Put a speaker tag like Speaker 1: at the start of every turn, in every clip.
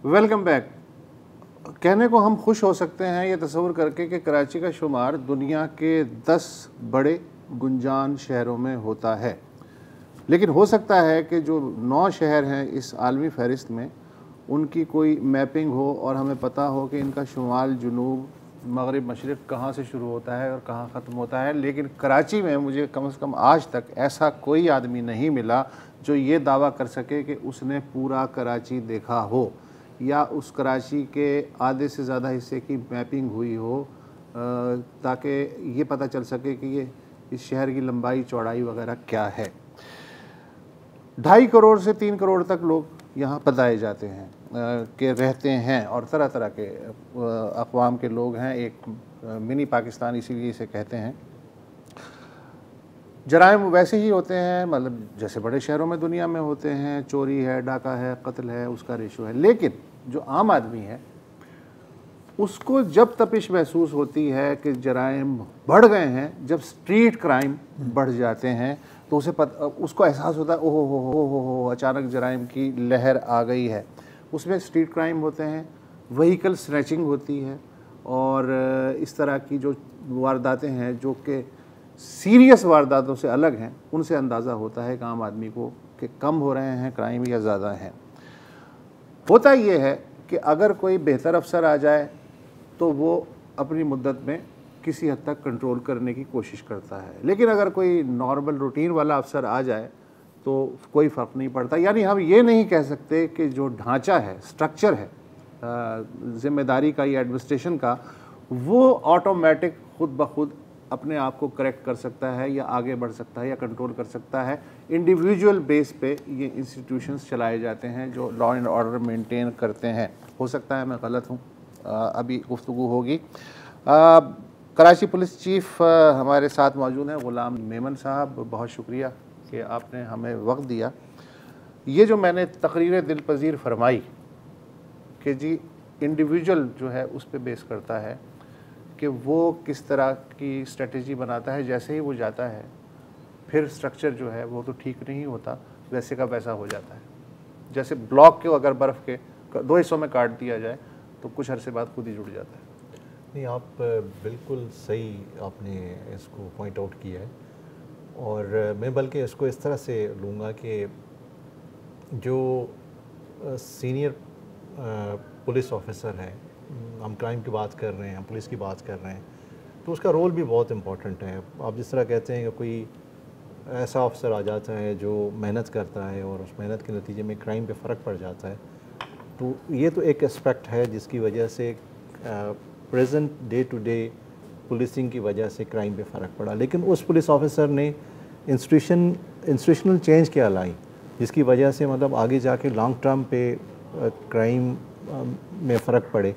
Speaker 1: Welcome back. कहने को हम खुश हो सकते हैं ये तस्वर करके कि कराची का शुमार दुनिया के 10 बड़े गुंजान शहरों में होता है, लेकिन हो सकता है कि जो 9 शहर हैं इस आलमी फहरिस्त में उनकी कोई मैपिंग हो और हमें पता हो कि इनका शुमाल, जुनूब, मगरिब, मशरिक़ कहाँ से शुरू होता है और कहाँ ख़त्म होता है। लेकिन कराची में मुझे कम से कम आज तक ऐसा कोई आदमी नहीं मिला जो ये दावा कर सके कि उसने पूरा कराची देखा हो या उस कराची के आधे से ज़्यादा हिस्से की मैपिंग हुई हो, ताकि ये पता चल सके कि ये इस शहर की लंबाई, चौड़ाई वगैरह क्या है। 2.5 करोड़ से 3 करोड़ तक लोग यहाँ बताए जाते हैं कि रहते हैं और तरह तरह के अक़वाम के लोग हैं। एक मिनी पाकिस्तान इसीलिए इसे कहते हैं। जराइम वैसे ही होते हैं, मतलब जैसे बड़े शहरों में दुनिया में होते हैं, चोरी है, डाका है, कत्ल है, उसका रेशो है। लेकिन जो आम आदमी है उसको जब तपिश महसूस होती है कि जराइम बढ़ गए हैं, जब स्ट्रीट क्राइम बढ़ जाते हैं, तो उसको एहसास होता है ओहो अचानक जराइम की लहर आ गई है। उसमें स्ट्रीट क्राइम होते हैं, व्हीकल स्नैचिंग होती है और इस तरह की जो वारदातें हैं जो कि सीरियस वारदातों से अलग हैं, उनसे अंदाज़ा होता है एक आम आदमी को कि कम हो रहे हैं क्राइम या ज़्यादा हैं। होता ये है कि अगर कोई बेहतर अफसर आ जाए तो वो अपनी मुद्दत में किसी हद तक कंट्रोल करने की कोशिश करता है, लेकिन अगर कोई नॉर्मल रूटीन वाला अफसर आ जाए तो कोई फ़र्क नहीं पड़ता। यानी हम ये नहीं कह सकते कि जो ढांचा है, स्ट्रक्चर है ज़िम्मेदारी का या एडमिनिस्ट्रेशन का, वो ऑटोमेटिक खुद ब खुद अपने आप को करेक्ट कर सकता है या आगे बढ़ सकता है या कंट्रोल कर सकता है। इंडिविजुअल बेस पे ये इंस्टीट्यूशंस चलाए जाते हैं जो लॉ एंड ऑर्डर मेंटेन करते हैं। हो सकता है मैं गलत हूँ, अभी गुफ्तगू होगी। कराची पुलिस चीफ हमारे साथ मौजूद हैं, ग़ुलाम मेमन साहब। बहुत शुक्रिया कि आपने हमें वक्त दिया। ये जो मैंने तकरीर दिल पजीर फरमाई कि जी इंडिविजुअल जो है उस पर बेस करता है कि वो किस तरह की स्ट्रेटजी बनाता है, जैसे ही वो जाता है फिर स्ट्रक्चर जो है वो तो ठीक नहीं होता, वैसे का वैसा हो जाता है। जैसे ब्लॉक को अगर बर्फ़ के 2 हिस्सों में काट दिया जाए तो कुछ अरसे बाद खुद ही जुड़ जाता है।
Speaker 2: नहीं, आप बिल्कुल सही आपने इसको पॉइंट आउट किया है। और मैं बल्कि इसको इस तरह से लूँगा कि जो सीनियर पुलिस ऑफिसर है, हम क्राइम की बात कर रहे हैं, हम पुलिस की बात कर रहे हैं, तो उसका रोल भी बहुत इम्पॉर्टेंट है। आप जिस तरह कहते हैं कि कोई ऐसा अफसर आ जाता है जो मेहनत करता है और उस मेहनत के नतीजे में क्राइम पे फ़र्क पड़ जाता है, तो ये तो एक एस्पेक्ट है जिसकी वजह से present day to day policing की वजह से क्राइम पे फ़र्क पड़ा। लेकिन उस पुलिस ऑफिसर ने इंस्टीट्यूशनल चेंज क्या लाई जिसकी वजह से मतलब आगे जाके लॉन्ग टर्म पे क्राइम में फ़र्क पड़े।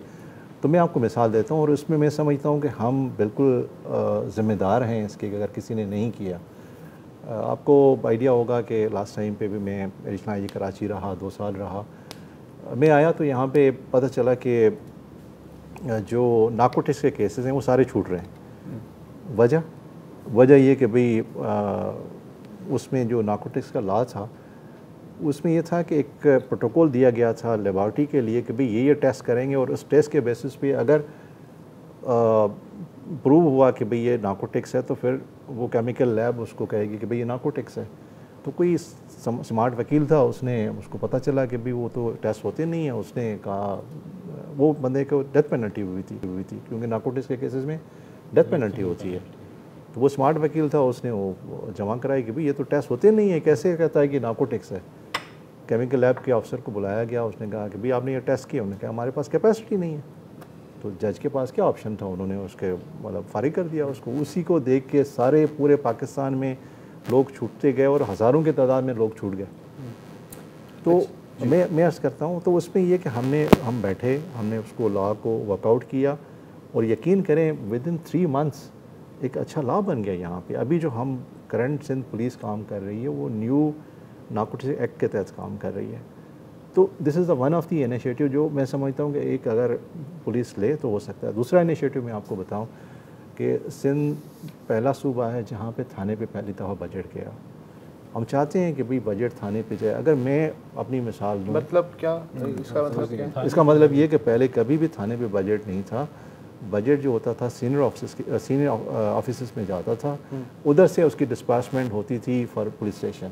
Speaker 2: तो मैं आपको मिसाल देता हूँ और उसमें मैं समझता हूँ कि हम बिल्कुल ज़िम्मेदार हैं इसके, अगर किसी ने नहीं किया। आपको आइडिया होगा कि लास्ट टाइम पे भी मैं एडिशनल आई जी कराची रहा, 2 साल रहा। मैं आया तो यहाँ पे पता चला कि जो नारकोटिक्स के केसेस हैं वो सारे छूट रहे हैं। वजह ये कि भाई उसमें जो नारकोटिक्स का लॉ था उसमें ये था कि एक प्रोटोकॉल दिया गया था लेबॉरेटरी के लिए कि भाई ये टेस्ट करेंगे और उस टेस्ट के बेसिस पे अगर प्रूव हुआ कि भाई ये नारकोटिक्स है तो फिर वो केमिकल लैब उसको कहेगी कि भाई ये नारकोटिक्स है। तो कोई स्मार्ट वकील था, उसने उसको पता चला कि भाई वो तो टेस्ट होते नहीं है। उसने कहा, वो बंदे को डेथ पेनल्टी हुई थी क्योंकि नारकोटिक्स के केसेस में डेथ पेनल्टी होती है। तो वो स्मार्ट वकील था, उसने वो जमा कराई कि भाई ये तो टेस्ट होते नहीं है, कैसे कहता है कि नारकोटिक्स है। केमिकल लैब के अफसर को बुलाया गया, उसने कहा कि भाई आपने ये टेस्ट किया। उन्होंने कहा हमारे पास कैपेसिटी नहीं है। तो जज के पास क्या ऑप्शन था, उन्होंने उसके मतलब फारिग कर दिया उसको। उसी को देख के सारे पूरे पाकिस्तान में लोग छूटते गए और हज़ारों की तादाद में लोग छूट गए। तो मैं अर्ज़ करता हूँ, तो उसमें ये कि हम बैठे, हमने उसको लॉ को वर्कआउट किया और यकीन करें विद इन 3 मंथ्स एक अच्छा लॉ बन गया यहाँ पे। अभी जो हम करंट सिंध पुलिस काम कर रही है वो न्यू नारकोटिक्स एक्ट के तहत काम कर रही है। तो this is the one of the initiative जो मैं समझता हूँ कि एक अगर पुलिस ले तो हो सकता है। दूसरा इनिशिएटिव मैं आपको बताऊँ कि सिंध पहला सूबा है जहाँ पे थाने पे पहली दफ़ा बजट गया। हम चाहते हैं कि भाई बजट थाने पे जाए। अगर मैं अपनी मिसाल दूँ,
Speaker 1: मतलब क्या इसका मतलब क्या है?
Speaker 2: इसका मतलब ये कि पहले कभी भी थाने पे बजट नहीं था। बजट जो होता था सीनियर ऑफिस में जाता था, उधर से उसकी डिस्पर्समेंट होती थी फॉर पुलिस स्टेशन।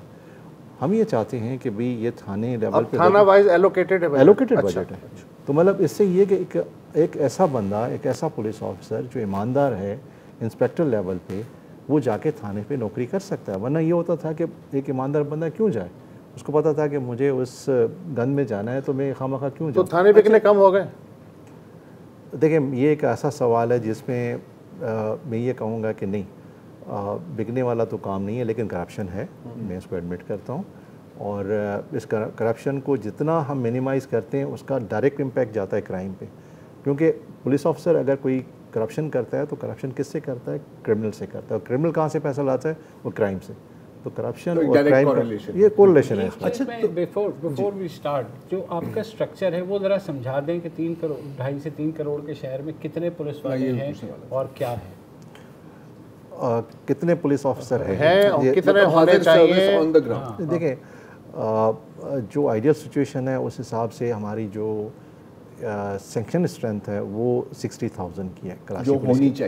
Speaker 2: हम ये चाहते हैं कि भाई ये थाने लेवल पे
Speaker 1: थाना वाइज एलोकेटेड है,
Speaker 2: एलोकेटेड बजट है। तो मतलब इससे ये कि एक ऐसा बंदा, एक ऐसा पुलिस ऑफिसर जो ईमानदार है इंस्पेक्टर लेवल पे, वो जाके थाने पे नौकरी कर सकता है। वरना ये होता था कि एक ईमानदार बंदा क्यों जाए, उसको पता था कि मुझे उस गन में जाना है तो मैं खामखा क्यों जाऊँ।
Speaker 1: तो थाने बिकने कम हो गए?
Speaker 2: देखिए, ये एक ऐसा सवाल है जिसमें मैं ये कहूँगा कि नहीं, बिकने वाला तो काम नहीं है, लेकिन करप्शन है, मैं इसको एडमिट करता हूँ। और इस करप्शन को जितना हम मिनिमाइज़ करते हैं उसका डायरेक्ट इम्पैक्ट जाता है क्राइम पे। क्योंकि पुलिस ऑफिसर अगर कोई करप्शन करता है तो करप्शन किससे करता है? क्रिमिनल से करता है। और क्रिमिनल कहाँ से पैसा लाता है? वो क्राइम से। तो करप्शन और क्राइम ये कोरिलेशन है इसमें।
Speaker 3: अच्छा, तो बिफोर वी स्टार्ट, जो आपका स्ट्रक्चर है वो ज़रा समझा दें कि 2.5 से 3 करोड़ के शहर में कितने पुलिस वाले हैं और क्या है?
Speaker 2: कितने पुलिस ऑफिसर
Speaker 1: हैं और कितने होने चाहिए ऑन द ग्राउंड?
Speaker 2: देखिए, जो आइडियल सिचुएशन है उस हिसाब से हमारी जो सेंक्शन स्ट्रेंथ है वो 60,000 की है कराची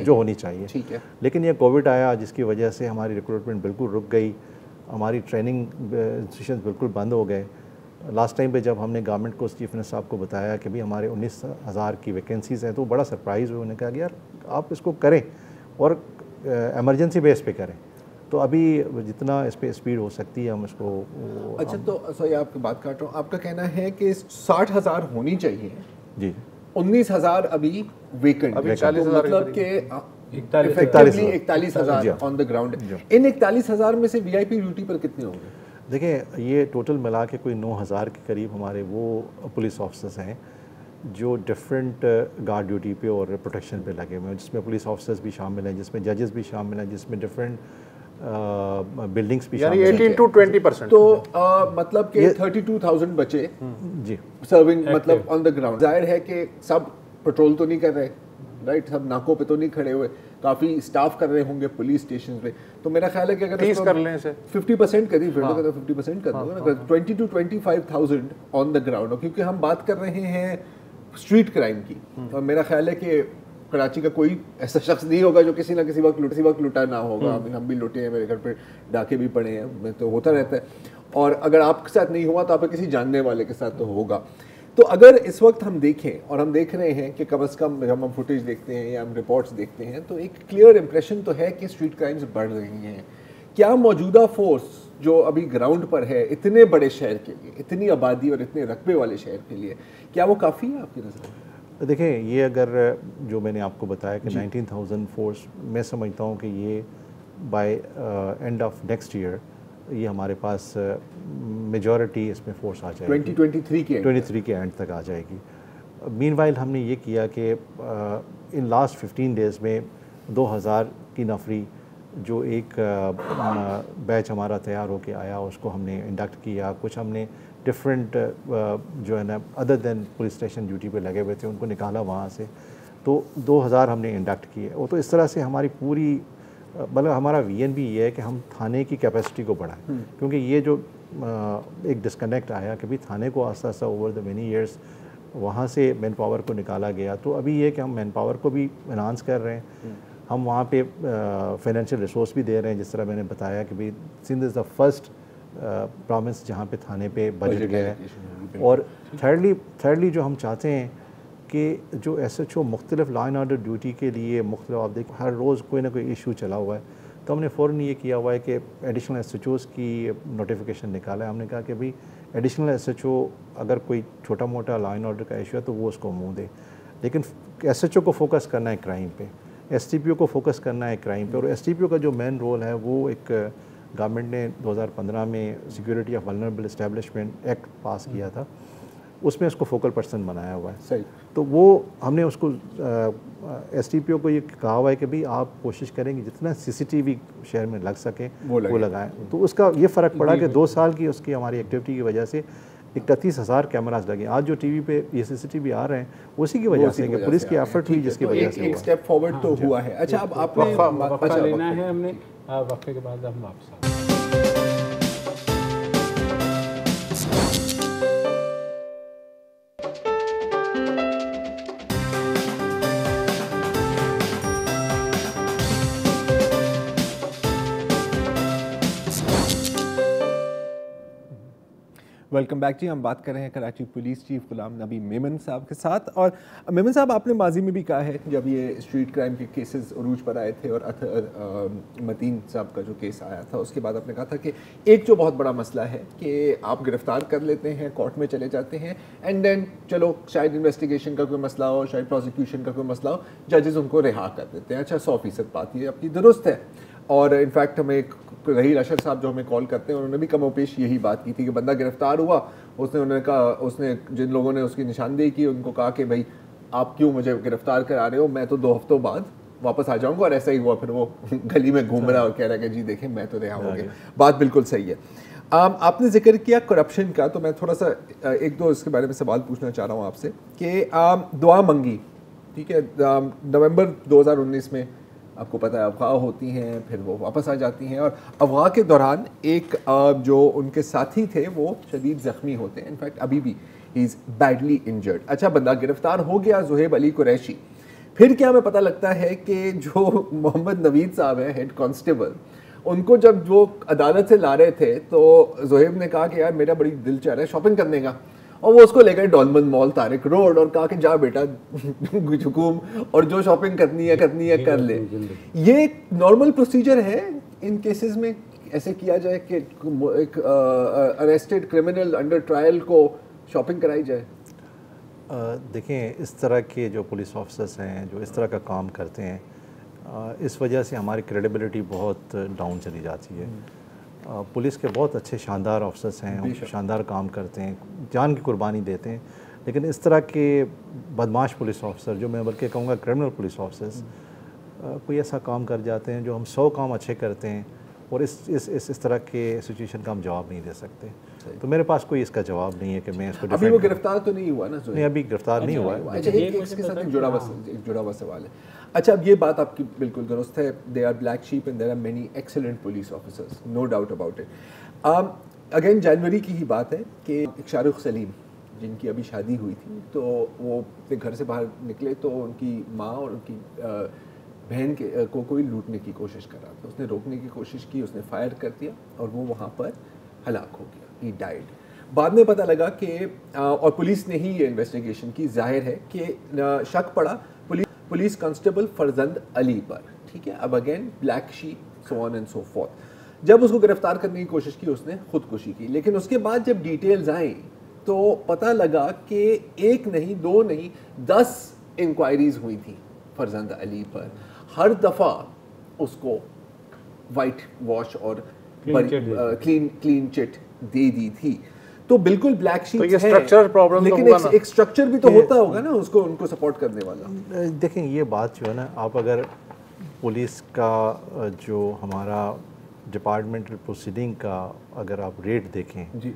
Speaker 2: जो होनी चाहिए।
Speaker 1: ठीक है।
Speaker 2: लेकिन ये कोविड आया जिसकी वजह से हमारी रिक्रूटमेंट बिल्कुल रुक गई, हमारी ट्रेनिंग इंस्टीट्यूशन बिल्कुल बंद हो गए। लास्ट टाइम पे जब हमने गवर्नमेंट को, चीफ मिनिस्टर साहब को बताया कि भाई हमारे 19,000 की वैकेंसीज़ हैं, तो बड़ा सरप्राइज़ हुआ। उन्होंने कहा कि यार आप इसको करें और एमरजेंसी बेस पे करें। तो अभी जितना इस पे स्पीड हो सकती है हम इसको।
Speaker 4: अच्छा, तो सॉरी आपकी बात काट रहा हूँ, आपका कहना है कि 60,000 होनी चाहिए
Speaker 2: जी,
Speaker 4: 19,000 अभी वेकेंट,
Speaker 1: अभी 40,000
Speaker 4: मतलब के 41,000 ऑन द ग्राउंड। इन 41,000 में से वीआईपी ड्यूटी पर कितने होंगे?
Speaker 2: देखिए, ये टोटल मिला के कोई 9,000 के करीब हमारे वो पुलिस ऑफिसर्स हैं जो डिफरेंट गार्ड ड्यूटी पे और प्रोटेक्शन पे लगे हुए हैं, जिसमें पुलिस ऑफिसर्स भी शामिल हैं, जिसमें जजेस भी शामिल हैं, जिसमें डिफरेंट बिल्डिंग्स भी शामिल हैं।
Speaker 1: 18 to 20%।
Speaker 4: तो मतलब कि 32,000 बचे
Speaker 2: जी
Speaker 4: सर्विंग, मतलब ऑन द ग्राउंड। जाहिर है कि सब पेट्रोल तो नहीं कर रहे, राइट, सब नाकों पे तो नहीं खड़े हुए, काफ़ी स्टाफ कर रहे होंगे पुलिस स्टेशन पे। तो मेरा ख्याल है कि अगर
Speaker 1: 30 कर लें इसे,
Speaker 4: 50% करी, फिर तो 50% कर दो ना, 20 to 25,000 ऑन द ग्राउंड। क्योंकि हम बात कर रहे हैं स्ट्रीट क्राइम की, और मेरा ख्याल है कि कराची का कोई ऐसा शख्स नहीं होगा जो किसी ना किसी वक्त लुटा ना होगा। हम भी लुटे हैं, मेरे घर पे डाके भी पड़े हैं, तो होता रहता है। और अगर आपके साथ नहीं हुआ तो आप किसी जानने वाले के साथ तो होगा। तो अगर इस वक्त हम देखें, और हम देख रहे हैं कि कम से कम जब हम फुटेज देखते हैं या हम रिपोर्ट्स देखते हैं, तो एक क्लियर इंप्रेशन तो है कि स्ट्रीट क्राइम्स बढ़ रही हैं। क्या मौजूदा फोर्स जो अभी ग्राउंड पर है इतने बड़े शहर के लिए, इतनी आबादी और इतने रकबे वाले शहर के लिए, क्या वो काफ़ी है आपकी नज़र में?
Speaker 2: देखिए, ये अगर जो मैंने आपको बताया कि 19,000 फोर्स, मैं समझता हूँ कि ये by end of next year ये हमारे पास मेजॉरिटी इसमें फोर्स आ जाएगी। 2023 के एंड तक आ जाएगी। मीनवाइल हमने ये किया कि इन लास्ट 15 डेज़ में 2,000 की नफरी जो एक बैच हमारा तैयार होके आया उसको हमने इंडक्ट किया। कुछ हमने डिफरेंट जो है ना other than police station duty पे लगे हुए थे उनको निकाला वहाँ से, तो 2,000 हमने इंडक्ट किए। और तो इस तरह से हमारी पूरी मतलब हमारा विजन भी ये है कि हम थाने की कैपेसिटी को बढ़ाएं। क्योंकि ये जो एक डिस्कनेक्ट आया कि भाई थाने को आस्ता आस्ता ओवर द मेनी ईयर्स वहाँ से मैन पावर को निकाला गया, तो अभी ये कि हम मैन पावर को भी इन्हांस कर रहे हैं। हम वहाँ पे फाइनेंशियल रिसोर्स भी दे रहे हैं, जिस तरह मैंने बताया कि भाई Sindh is the first province जहाँ पे थाने पे बजट गया है। और थर्डली जो हम चाहते हैं कि जो SHO मुख्तलिफ लॉ एंड ऑर्डर ड्यूटी के लिए मुख्तलिफ, आप देखो हर रोज़ कोई ना कोई इशू चला हुआ है, तो हमने फ़ौरन ये किया हुआ है कि एडिशनल SHOs की नोटिफिकेशन निकाला है। हमने कहा कि भाई एडिशनल SHO अगर कोई छोटा मोटा लॉ एंड ऑर्डर का इशू है तो वो उसको मुँह दे, लेकिन SHO को फोकस करना है क्राइम पे, STPO को फोकस करना है क्राइम पे। और STPO का जो मेन रोल है वो एक गवर्नमेंट ने 2015 में security of vulnerable establishment act पास किया था, उसमें उसको फोकल पर्सन बनाया हुआ है।
Speaker 4: सही।
Speaker 2: तो वो हमने उसको STPO को ये कहा हुआ है कि भाई आप कोशिश करेंगे जितना CCTV शहर में लग सके वो लगाएं। तो उसका ये फ़र्क पड़ा कि 2 साल की उसकी हमारी एक्टिविटी की वजह से 31,000 कैमरास लगे। आज जो टीवी पे ये CCTV आ रहे हैं उसी की वजह से, पुलिस की एफर्ट हुई जिसकी वजह से
Speaker 4: एक स्टेप फॉरवर्ड तो हुआ है। अच्छा, अब आपने
Speaker 3: वक्फा लेना है हमने, वक्फे के बाद हम वापस
Speaker 4: वेलकम बैक जी। हम बात कर रहे हैं कराची पुलिस चीफ गुलाम नबी मेमन साहब के साथ। और मेमन साहब, आपने माजी में भी कहा है जब ये स्ट्रीट क्राइम के केसेस उरूज पर आए थे और मतीन साहब का जो केस आया था उसके बाद आपने कहा था कि एक जो बहुत बड़ा मसला है कि आप गिरफ्तार कर लेते हैं, कोर्ट में चले जाते हैं एंड देन चलो शायद इन्वेस्टिगेशन का कोई मसला हो, शायद प्रोसिक्यूशन का कोई मसला हो, जजेस उनको रिहा कर देते हैं। अच्छा, 100% बात ये आपकी दुरुस्त है। और इनफैक्ट हमें रहील अशर साहब जो हमें कॉल करते हैं उन्होंने भी कमोपेश यही बात की थी कि बंदा गिरफ्तार हुआ, उन्होंने कहा, उसने जिन लोगों ने उसकी निशानदेही की उनको कहा कि भाई आप क्यों मुझे गिरफ्तार करा रहे हो, मैं तो 2 हफ्तों बाद वापस आ जाऊंगा। और ऐसा ही हुआ, फिर वो गली में घूम रहा और कह रहा है कि जी देखें मैं तो रिहा हो गया। बात बिल्कुल सही है। आपने जिक्र किया करप्शन का, तो मैं थोड़ा सा 1-2 इसके बारे में सवाल पूछना चाह रहा हूँ आपसे कि दुआ मंगी, ठीक है, नवंबर 2019 में आपको पता है अफवाह होती हैं, फिर वो वापस आ जाती हैं और अफवाह के दौरान एक जो उनके साथी थे वो शदीद ज़ख्मी होते हैं। इनफैक्ट अभी भी ही इज़ बैडली इंजर्ड। अच्छा, बंदा गिरफ्तार हो गया, ज़ुहैब अली कुरैशी। फिर क्या हमें पता लगता है कि जो मोहम्मद नवीद साहब हैं, हेड कांस्टेबल, उनको जब वो अदालत से ला रहे थे तो ज़ुहैब ने कहा कि यार मेरा बड़ी दिल चाह रहा है शॉपिंग करने का, और वो उसको लेकर डॉलमन मॉल तारिक रोड और कहा कि जा बेटा घूम और जो शॉपिंग करनी है कर ले। ये एक नॉर्मल प्रोसीजर है इन केसेस में, ऐसे किया जाए कि एक अरेस्टेड क्रिमिनल अंडर ट्रायल को शॉपिंग कराई जाए?
Speaker 2: देखें, इस तरह के जो पुलिस ऑफिसर्स हैं जो इस तरह का काम करते हैं, इस वजह से हमारी क्रेडिबिलिटी बहुत डाउन चली जाती है। पुलिस के बहुत अच्छे शानदार ऑफिसर्स हैं, शानदार काम करते हैं, जान की कुर्बानी देते हैं, लेकिन इस तरह के बदमाश पुलिस ऑफिसर, जो मैं बल्कि कहूँगा क्रिमिनल पुलिस ऑफिसर्स, कोई ऐसा काम कर जाते हैं जो हम 100 काम अच्छे करते हैं और इस तरह के सिचुएशन का हम जवाब नहीं दे सकते। तो मेरे पास कोई इसका जवाब नहीं है कि मैं इसको
Speaker 4: अभी वो गिरफ्तार तो नहीं हुआ ना?
Speaker 2: नहीं, अभी गिरफ्तार नहीं हुआ है।
Speaker 4: अच्छा, इसके साथ एक जुड़ा हुआ सवाल है। अच्छा, अब ये बात आपकी बिल्कुल दुरुस्त है, they are black sheep and there are many excellent police officers, no doubt about it. Again जनवरी की ही बात है कि एक शाहरुख सलीम जिनकी अभी शादी हुई थी, तो वो अपने घर से बाहर निकले तो उनकी माँ और उनकी बहन को कोई लूटने की कोशिश कर रहा था। उसने रोकने की कोशिश की, उसने फायर कर दिया और वो वहाँ पर हलाक हो गया, ही डाइड। बाद में पता लगा कि और पुलिस ने ही ये इन्वेस्टिगेशन की, जाहिर है कि शक पड़ा पुलिस कांस्टेबल फरजंद अली पर, ठीक है। अब again black sheep, so on and so fourth. जब उसको गिरफ्तार करने की कोशिश की उसने खुदकुशी की, लेकिन उसके बाद जब डिटेल्स आई तो पता लगा कि 1 नहीं 2 नहीं 10 इंक्वायरीज हुई थी फरजंद अली पर। हर दफ़ा उसको वाइट वॉश और क्लीन चिट दे दी थी। तो बिल्कुल ब्लैक शीट
Speaker 1: तो ये स्ट्रक्चरल प्रॉब्लम,
Speaker 4: लेकिन एक स्ट्रक्चर भी तो होता होगा ना उसको, उनको सपोर्ट करने वाला।
Speaker 2: देखें, ये बात जो है ना, आप अगर पुलिस का जो हमारा डिपार्टमेंटल प्रोसीडिंग का अगर आप रेट देखें
Speaker 4: जी,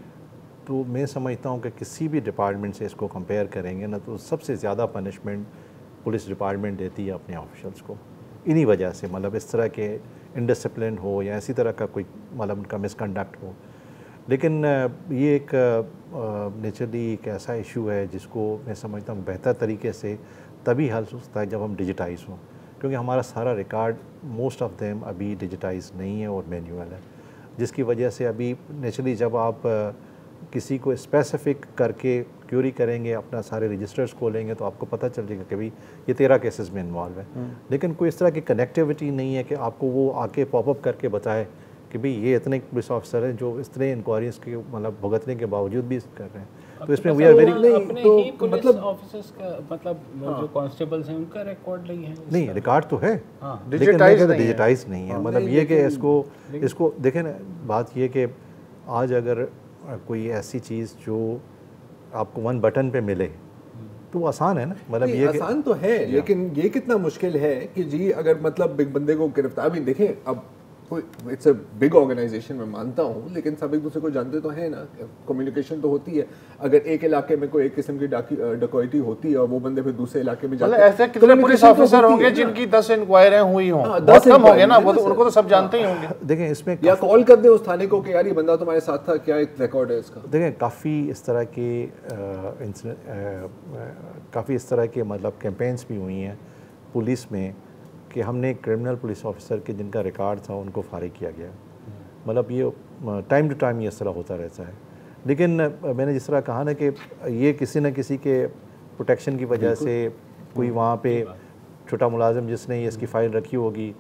Speaker 2: तो मैं समझता हूँ कि किसी भी डिपार्टमेंट से इसको कंपेयर करेंगे ना, तो सबसे ज़्यादा पनिशमेंट पुलिस डिपार्टमेंट देती है अपने ऑफिशल्स को, इन्हीं वजह से। मतलब इस तरह के इनडिसिप्लिन हो या इसी तरह का कोई मतलब उनका मिसकंडक्ट हो। लेकिन ये एक नेचुरली एक ऐसा इशू है जिसको मैं समझता हूँ बेहतर तरीके से तभी हल होता है जब हम डिजिटाइज़ हों, क्योंकि हमारा सारा रिकॉर्ड मोस्ट ऑफ देम अभी डिजिटाइज नहीं है और मैनुअल है, जिसकी वजह से अभी नेचुरली जब आप किसी को स्पेसिफिक करके क्यूरी करेंगे, अपना सारे रजिस्टर्स खोलेंगे, तो आपको पता चल जाएगा कि भाई ये 13 केसेस में इन्वॉल्व है। लेकिन कोई इस तरह की कनेक्टिविटी नहीं है कि आपको वो आके पॉपअप करके बताए कि भाई ये इतने पुलिस ऑफिसर हैं जो इतने इंक्वायरीज के मतलब भुगतने के बावजूद भी कर रहे हैं। तो इसमें वी आर वेरी
Speaker 3: तो मतलब ऑफिसर्स का मतलब जो कांस्टेबल्स हैं उनका रिकॉर्ड नहीं है।
Speaker 2: रिकॉर्ड तो है, लेकिन डिजिटाइज नहीं है। मतलब ये कि इसको देखें ना, बात ये कि आज अगर कोई ऐसी चीज़ जो आपको 1 बटन पे मिले तो वो आसान है ना, मतलब ये
Speaker 4: आसान तो है, लेकिन ये कितना मुश्किल है कि जी अगर मतलब एक बंदे को गिरफ्तार भी, देखें अब इट्स अ बिग ऑर्गेनाइजेशन, मैं मानता हूँ, लेकिन सब एक दूसरे को जानते तो है ना, कम्युनिकेशन तो होती है। अगर एक इलाके में कोई एक किस्म की डकैती होती है और वो बंदे फिर दूसरे इलाके में जाते हैं,
Speaker 1: ऐसे कितने पुलिस ऑफिसर होंगे जिनकी 10 इंक्वायरियां हुई हों? 10 कम हो गए ना, वो तो उनको तो सब जानते ही होंगे।
Speaker 2: देखें इसमें
Speaker 4: या कॉल कर दे उस थाने को कि यार ये बंदा तुम्हारे साथ था, क्या एक रिकॉर्ड है इसका।
Speaker 2: देखें काफ़ी इस तरह के काफ़ी इस तरह के मतलब कैंपेन्स भी हुई हैं पुलिस में कि हमने क्रिमिनल पुलिस ऑफिसर के जिनका रिकॉर्ड था उनको फारिग किया गया। मतलब ये टाइम टू टाइम ये इस तरह होता रहता है। लेकिन मैंने जिस तरह कहा ना कि ये किसी न किसी के प्रोटेक्शन की वजह से कोई वहाँ पे छोटा मुलाजिम जिसने ये इसकी फ़ाइल रखी होगी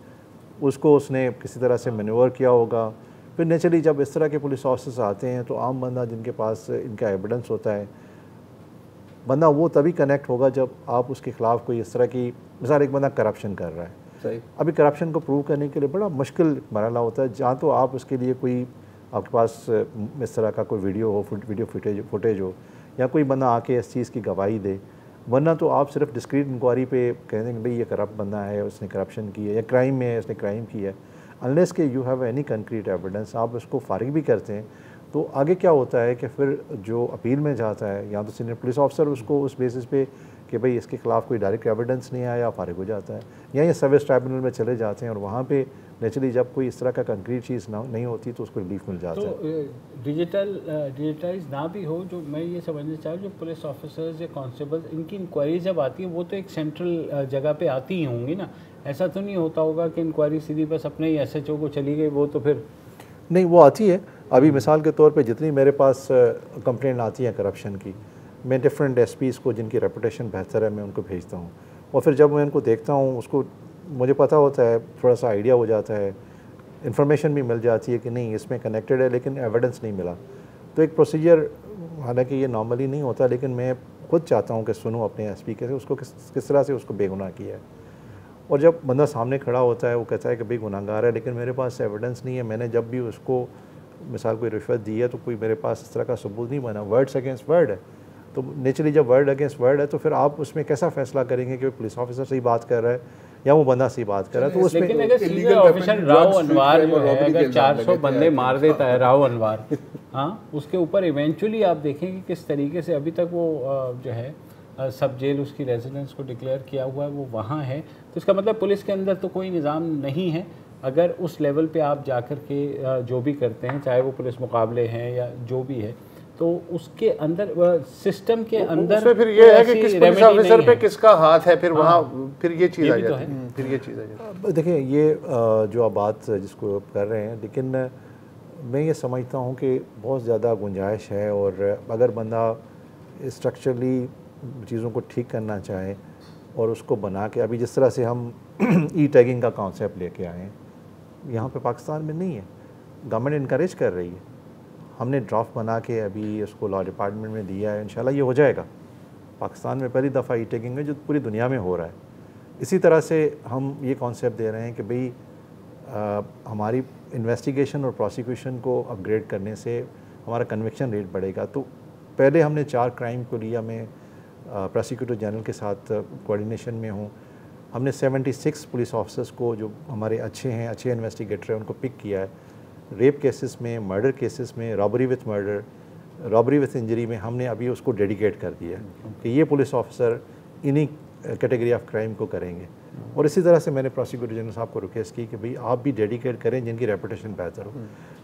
Speaker 2: उसको उसने किसी तरह से मैन्यूवर किया होगा। फिर नेचुरली जब इस तरह के पुलिस ऑफिसर्स आते हैं तो आम बंदा जिनके पास इनका एविडेंस होता है, बंदा वो तभी कनेक्ट होगा जब आप उसके ख़िलाफ़ कोई इस तरह की, मिसाल एक बंदा करप्शन कर रहा है,
Speaker 4: सही।
Speaker 2: अभी करप्शन को प्रूव करने के लिए बड़ा मुश्किल मरहला होता है, जहाँ तो आप उसके लिए कोई आपके पास इस तरह का कोई वीडियो हो, वीडियो फुटेज हो, या कोई बंदा आके इस चीज़ की गवाही दे, वरना तो आप सिर्फ डिस्क्रीट इंक्वायरी पे कह देंगे भाई ये करप्ट बंदा है, उसने करप्शन की है, या क्राइम में है, उसने क्राइम की है। अनलेस के you have any concrete evidence, आप उसको फारिग भी करते हैं तो आगे क्या होता है कि फिर जो अपील में जाता है या तो सीनियर पुलिस ऑफिसर उसको उस बेसिस पे कि भाई इसके खिलाफ कोई डायरेक्ट एविडेंस नहीं आया, फारिग हो जाता है, या ये सर्विस ट्राइब्यूनल में चले जाते हैं और वहाँ पे नेचुरली जब कोई इस तरह का कंक्रीट चीज़ नहीं होती तो उसको रिलीफ मिल जाता है।
Speaker 3: तो डिजिटाइज ना भी हो, जो मैं ये समझना चाहूँ, जो पुलिस ऑफिसर्स या कांस्टेबल्स इनकी इंक्वायरी जब आती है वो तो एक सेंट्रल जगह पे आती ही होंगी ना, ऐसा तो नहीं होता होगा कि इंक्वायरी सीधी बस अपने ही SHO को चली गई, वो तो फिर
Speaker 2: नहीं, वो आती है। अभी मिसाल के तौर पे जितनी मेरे पास कंप्लेंट आती है करप्शन की, मैं डिफरेंट SPs को जिनकी रेपुटेशन बेहतर है मैं उनको भेजता हूँ, और फिर जब मैं उनको देखता हूँ उसको मुझे पता होता है, थोड़ा सा आइडिया हो जाता है, इन्फॉर्मेशन भी मिल जाती है कि नहीं इसमें कनेक्टेड है लेकिन एविडेंस नहीं मिला। तो एक प्रोसीजर, हालांकि ये नॉर्मली नहीं होता लेकिन मैं खुद चाहता हूँ कि सुनूँ अपने SP के से उसको किस तरह से उसको बेगुनाह किया है। और जब बंदा सामने खड़ा होता है वो कहता है कि भाई गुनाहगार है लेकिन मेरे पास एविडेंस नहीं है, मैंने जब भी उसको मिसाल कोई रिश्वत दी है तो कोई मेरे पास इस तरह का सबूत नहीं बना, वर्ड्स अगेंस्ट वर्ड है, तो नेचुरली जब वर्ड अगेंस्ट वर्ड है तो फिर आप उसमें कैसा फैसला करेंगे कि पुलिस ऑफिसर सही बात कर रहा है या वो बंदा सही बात कर रहा है। तो उसमें
Speaker 3: लेकिन अगर सीनियर ऑफिसर राव अनवर जो है अगर 400 बंदे मार देता है राव अनवर, हाँ, उसके ऊपर इवेंचुअली आप देखेंगे किस तरीके से अभी तक वो जो है सब जेल उसकी रेजिडेंस को डिक्लेयर किया हुआ है वो वहाँ है, तो इसका मतलब पुलिस के अंदर तो कोई निज़ाम नहीं है। अगर उस लेवल पे आप जाकर के जो भी करते हैं, चाहे वो पुलिस मुकाबले हैं या जो भी है, तो उसके अंदर सिस्टम के अंदर
Speaker 1: फिर ये है कि किस पुलिस ऑफिसर पे किसका हाथ है, फिर वहाँ फिर ये चीज़ आ जाती है, फिर ये चीज़ आ जाती है।
Speaker 2: देखिए ये जो आप बात जिसको कर रहे हैं, लेकिन मैं ये समझता हूँ कि बहुत ज़्यादा गुंजाइश है, और अगर बंदा स्ट्रक्चरली चीज़ों को ठीक करना चाहे और उसको बना के, अभी जिस तरह से हम ई-टैगिंग का कॉन्सेप्ट लेके आए हैं, यहाँ पे पाकिस्तान में नहीं है, गवर्नमेंट इनकरेज कर रही है, हमने ड्राफ्ट बना के अभी उसको लॉ डिपार्टमेंट में दिया है, इंशाल्लाह ये हो जाएगा। पाकिस्तान में पहली दफ़ा ई-टैगिंग है जो पूरी दुनिया में हो रहा है। इसी तरह से हम ये कॉन्सेप्ट दे रहे हैं कि भाई हमारी इन्वेस्टिगेशन और प्रोसिक्यूशन को अपग्रेड करने से हमारा कन्विक्शन रेट बढ़ेगा। तो पहले हमने 4 क्राइम को लिया, मैं प्रोसिक्यूटर जनरल के साथ कोऑर्डिनेशन में हूँ, हमने 76 पुलिस ऑफिसर्स को जो हमारे अच्छे इन्वेस्टिगेटर हैं उनको पिक किया है। रेप केसेस में, मर्डर केसेस में, robbery with murder, robbery with injury में हमने अभी उसको डेडिकेट कर दिया है कि ये पुलिस ऑफिसर इन्हीं कैटेगरी ऑफ क्राइम को करेंगे। और इसी तरह से मैंने प्रोसिक्यूटर जनरल साहब को रिक्वेस्ट की कि भाई आप भी डेडिकेट करें जिनकी रेपुटेशन बेहतर हो,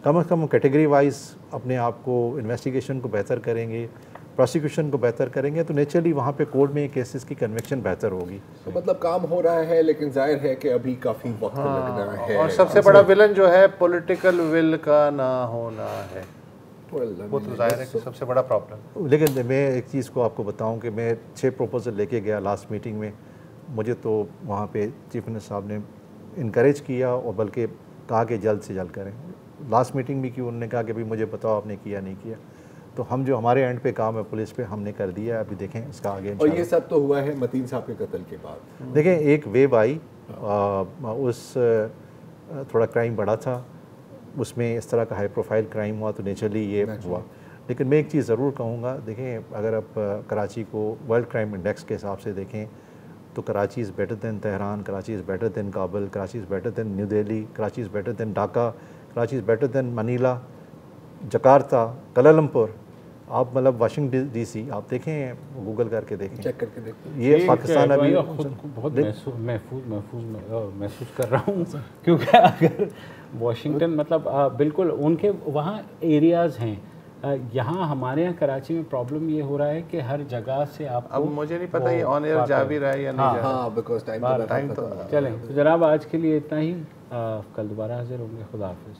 Speaker 2: कम से कम कैटेगरी वाइज अपने आप को इन्वेस्टिगेशन को बेहतर करेंगे, प्रोसिक्यूशन को बेहतर करेंगे, तो नेचुरली वहाँ पे कोर्ट में केसेस की कन्विक्शन बेहतर होगी।
Speaker 4: तो मतलब काम हो रहा है लेकिन जाहिर है कि अभी काफ़ी वक्त लगना है।
Speaker 1: और सबसे बड़ा विलन जो है पॉलिटिकल विल का ना होना है, वो तो जाहिर है कि सबसे बड़ा प्रॉब्लम।
Speaker 2: लेकिन मैं एक चीज़ को आपको बताऊं कि मैं 6 प्रपोजल लेके गया लास्ट मीटिंग में, मुझे तो वहाँ पे चीफ मिनिस्टर साहब ने इनकरेज किया और बल्कि कहा कि जल्द से जल्द करें। लास्ट मीटिंग भी की, उन्होंने कहा कि भाई मुझे बताओ आपने किया नहीं किया, तो हम जो हमारे एंड पे काम है पुलिस पे हमने कर दिया, अभी देखें इसका आगे।
Speaker 4: और ये सब तो हुआ है मतीन साहब के कत्ल के बाद।
Speaker 2: देखें एक वेव आई, उस थोड़ा क्राइम बढ़ा था, उसमें इस तरह का हाई प्रोफाइल क्राइम हुआ तो नेचुरली ये हुआ। लेकिन मैं एक चीज़ ज़रूर कहूँगा, देखें अगर आप कराची को वर्ल्ड क्राइम इंडेक्स के हिसाब से देखें तो Karachi is better than Tehran, Karachi is better than Kabul, Karachi is better than new Delhi, Karachi is better than Dhaka, Karachi is better than Manila, Jakarta, Kuala Lumpur, आप मतलब वाशिंगटन DC आप देखें, गूगल करके देखें,
Speaker 4: चेक करके देखें।
Speaker 2: ये पाकिस्तान अभी
Speaker 3: खुद को बहुत महसूस कर रहा हूँ क्योंकि अगर वाशिंगटन मतलब बिल्कुल उनके वहाँ एरियाज़ हैं, यहाँ हमारे यहाँ कराची में प्रॉब्लम ये हो रहा है कि हर जगह से आप, अब
Speaker 1: मुझे नहीं पता ये ऑन एयर जा भी रहा है या नहीं जा रहा।
Speaker 4: हाँ, बिकॉज़ टाइम तो
Speaker 3: चलें, तो जनाब आज के लिए इतना ही, कल दोबारा हाजिर होंगे। खुदा हाफिज़।